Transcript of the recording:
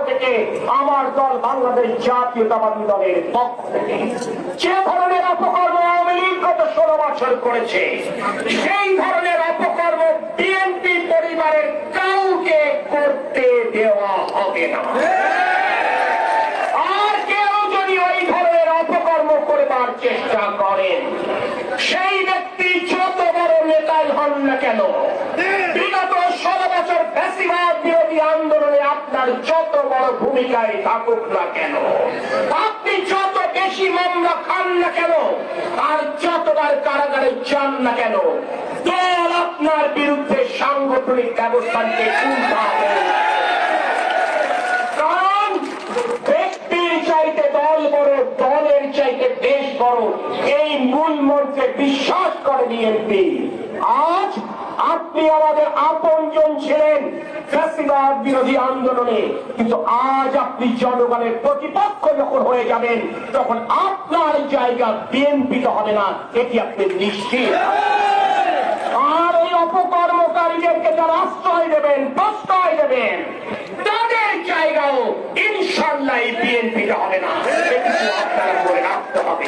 থেকে, আমার দল বাংলাদেশ জাতীয়তাবাদী দলের পক্ষ থেকে যে ধরনের অপকর্ম আওয়ামী লীগ গত 16 বছর করেছে, সেই ধরনের অপকর্ম বিএনপি পরিবারের কাউকে করতে দেওয়া হবে না। আর কেউ যদি ওই ধরনের অপকর্ম করবার চেষ্টা করেন, সেই ব্যক্তি যত বড় নেতাই হন না কেন, বিগত 16 বছর ফ্যাসিবাদ বিরোধী আন্দোলনে আপনার যত বড় ভূমিকায় থাকুক না কেন, আপনি যত বেশি মামলা খান না কেন, আর যতবার কারাগারে যান না কেন, দল আপনার বিরুদ্ধে সাংগঠনিক ব্যবস্থা নিয়ে তুলতে। কারণ ব্যক্তির চাইতে দল বড়, দলের চাইতে দেশ বড়, এই মূল মন্ত্রে বিশ্বাস করে বিএনপি। আজ আপনি আমাদের আপনজন ছিলেন ফ্যাসিবাদ বিরোধী আন্দোলনে, কিন্তু আজ আপনি জনগণের প্রতিপক্ষ যখন হয়ে যাবেন, তখন আপনার জায়গা বিএনপিতে হবে না, এটি আপনি নিশ্চিত। আর এই অপকর্মকারীদেরকে যারা আশ্রয় দেবেন, প্রশ্রয় দেবেন, তাদের জায়গাও ইনশাল্লাহ বিএনপিতে হবে না, এটি আপনারা মনে রাখতে হবে।